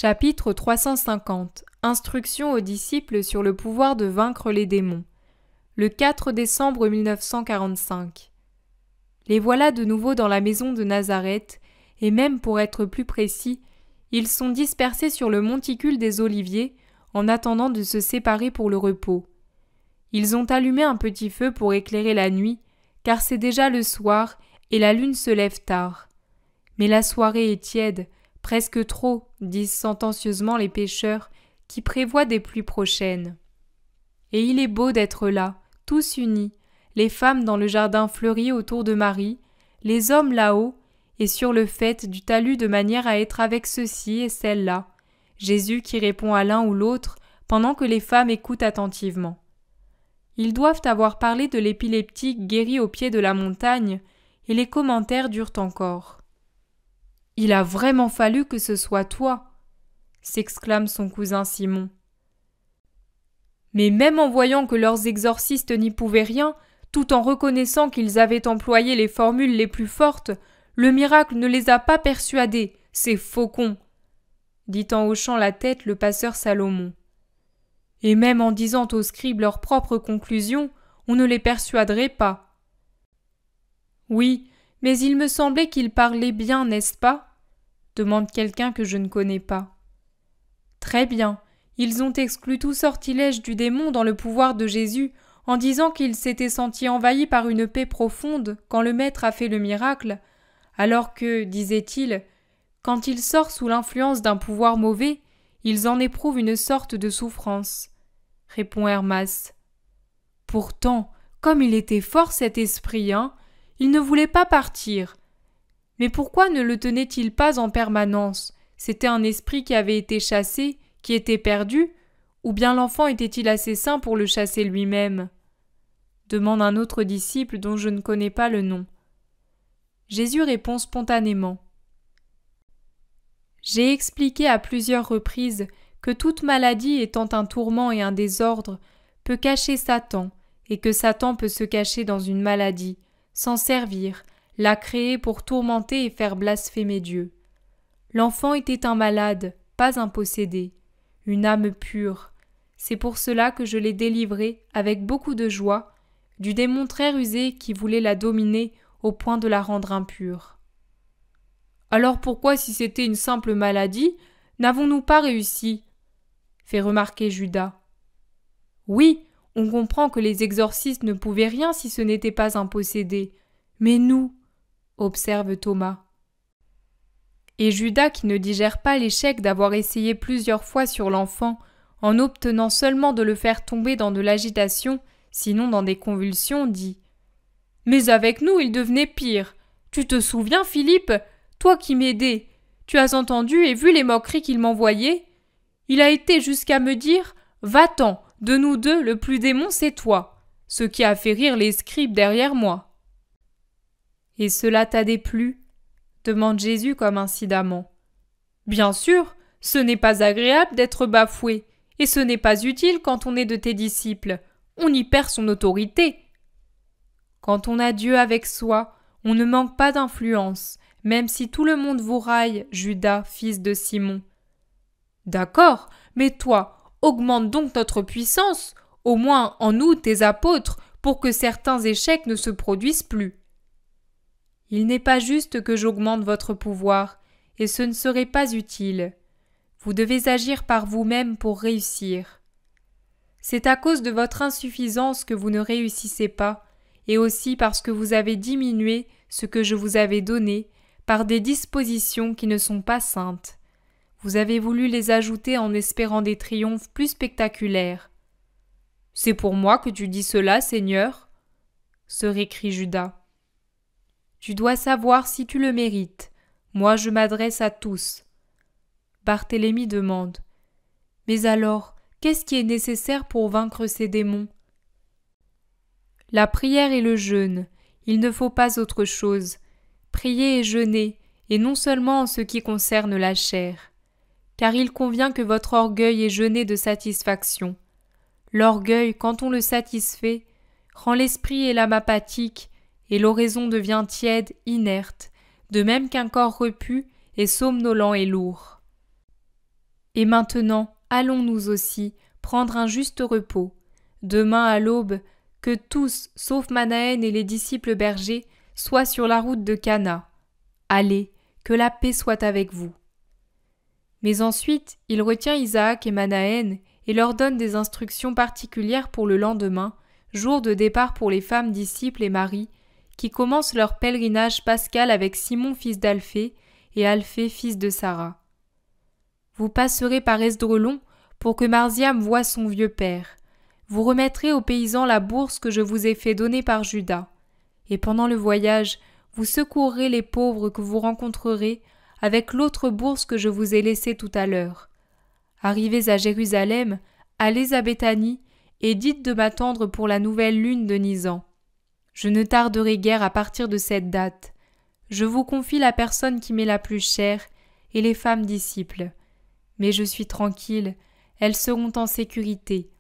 Chapitre 350 Instruction aux disciples sur le pouvoir de vaincre les démons. Le 4 décembre 1945. Les voilà de nouveau dans la maison de Nazareth, et même pour être plus précis, ils sont dispersés sur le monticule des Oliviers, en attendant de se séparer pour le repos. Ils ont allumé un petit feu pour éclairer la nuit, car c'est déjà le soir et la lune se lève tard. Mais la soirée est tiède, presque trop, disent sentencieusement les pêcheurs, qui prévoient des pluies prochaines. Et il est beau d'être là, tous unis, les femmes dans le jardin fleuri autour de Marie, les hommes là-haut, et sur le faîte du talus de manière à être avec ceux-ci et celles-là, Jésus qui répond à l'un ou l'autre pendant que les femmes écoutent attentivement. Ils doivent avoir parlé de l'épileptique guéri au pied de la montagne, et les commentaires durent encore. « Il a vraiment fallu que ce soit toi !» s'exclame son cousin Simon. Mais même en voyant que leurs exorcistes n'y pouvaient rien, tout en reconnaissant qu'ils avaient employé les formules les plus fortes, le miracle ne les a pas persuadés, ces faucons, dit en hochant la tête le passeur Salomon. Et même en disant aux scribes leurs propres conclusions, on ne les persuaderait pas. Oui, mais il me semblait qu'ils parlaient bien, n'est-ce pas ? Demande quelqu'un que je ne connais pas. Très bien, ils ont exclu tout sortilège du démon dans le pouvoir de Jésus en disant qu'il s'était senti envahi par une paix profonde quand le Maître a fait le miracle, alors que, disait-il, quand il sort sous l'influence d'un pouvoir mauvais, ils en éprouvent une sorte de souffrance, répond Hermas. Pourtant, comme il était fort cet esprit, il ne voulait pas partir. Mais pourquoi ne le tenait-il pas en permanence ? C'était un esprit qui avait été chassé, qui était perdu, ou bien l'enfant était-il assez saint pour le chasser lui-même ? Demande un autre disciple dont je ne connais pas le nom. Jésus répond spontanément. J'ai expliqué à plusieurs reprises que toute maladie étant un tourment et un désordre peut cacher Satan, et que Satan peut se cacher dans une maladie, s'en servir, la créer pour tourmenter et faire blasphémer Dieu. L'enfant était un malade, pas un possédé, une âme pure. C'est pour cela que je l'ai délivrée avec beaucoup de joie du démon très rusé qui voulait la dominer au point de la rendre impure. Alors pourquoi, si c'était une simple maladie, n'avons-nous pas réussi ? Fait remarquer Judas. Oui, on comprend que les exorcistes ne pouvaient rien si ce n'était pas un possédé. Mais nous, observe Thomas. Et Judas, qui ne digère pas l'échec d'avoir essayé plusieurs fois sur l'enfant, en obtenant seulement de le faire tomber dans de l'agitation, sinon dans des convulsions, dit « Mais avec nous, il devenait pire. Tu te souviens, Philippe, toi qui m'aidais, tu as entendu et vu les moqueries qu'il m'envoyait ? Il a été jusqu'à me dire « Va-t'en, de nous deux, le plus démon, c'est toi », ce qui a fait rire les scribes derrière moi. » « Et cela t'a déplu ? Demande Jésus comme incidemment. « Bien sûr, ce n'est pas agréable d'être bafoué, et ce n'est pas utile quand on est de tes disciples. On y perd son autorité. » Quand on a Dieu avec soi, on ne manque pas d'influence, même si tout le monde vous raille, Judas, fils de Simon. « D'accord, mais toi, augmente donc notre puissance, au moins en nous, tes apôtres, pour que certains échecs ne se produisent plus. » Il n'est pas juste que j'augmente votre pouvoir, et ce ne serait pas utile. Vous devez agir par vous-même pour réussir. C'est à cause de votre insuffisance que vous ne réussissez pas, et aussi parce que vous avez diminué ce que je vous avais donné par des dispositions qui ne sont pas saintes. Vous avez voulu les ajouter en espérant des triomphes plus spectaculaires. « C'est pour moi que tu dis cela, Seigneur ?» se récrie Judas. Tu dois savoir si tu le mérites. Moi, je m'adresse à tous. Barthélemy demande. Mais alors, qu'est-ce qui est nécessaire pour vaincre ces démons ? La prière et le jeûne. Il ne faut pas autre chose. Priez et jeûnez, et non seulement en ce qui concerne la chair. Car il convient que votre orgueil ait jeûné de satisfaction. L'orgueil, quand on le satisfait, rend l'esprit et l'âme apathiques, et l'oraison devient tiède, inerte, de même qu'un corps repu est somnolent et lourd. Et maintenant, allons nous aussi prendre un juste repos. Demain à l'aube, que tous, sauf Manahen et les disciples bergers, soient sur la route de Cana. Allez, que la paix soit avec vous. » Mais ensuite, il retient Isaac et Manahen et leur donne des instructions particulières pour le lendemain, jour de départ pour les femmes disciples et Marie, qui commencent leur pèlerinage pascal avec Simon fils d'Alphée et Alphée fils de Sarah. Vous passerez par Esdrelon pour que Marziam voie son vieux père. Vous remettrez aux paysans la bourse que je vous ai fait donner par Judas. Et pendant le voyage, vous secourrez les pauvres que vous rencontrerez avec l'autre bourse que je vous ai laissée tout à l'heure. Arrivés à Jérusalem, allez à Béthanie et dites de m'attendre pour la nouvelle lune de Nisan. Je ne tarderai guère à partir de cette date. Je vous confie la personne qui m'est la plus chère et les femmes disciples. Mais je suis tranquille, elles seront en sécurité.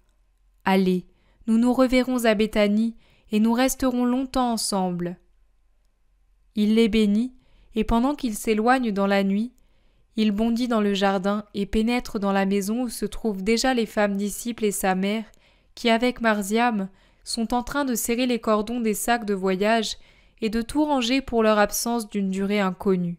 Allez, nous nous reverrons à Béthanie et nous resterons longtemps ensemble. » Il les bénit, et pendant qu'ils s'éloignent dans la nuit, il bondit dans le jardin et pénètre dans la maison où se trouvent déjà les femmes disciples et sa mère, qui avec Marziam sont en train de serrer les cordons des sacs de voyage et de tout ranger pour leur absence d'une durée inconnue.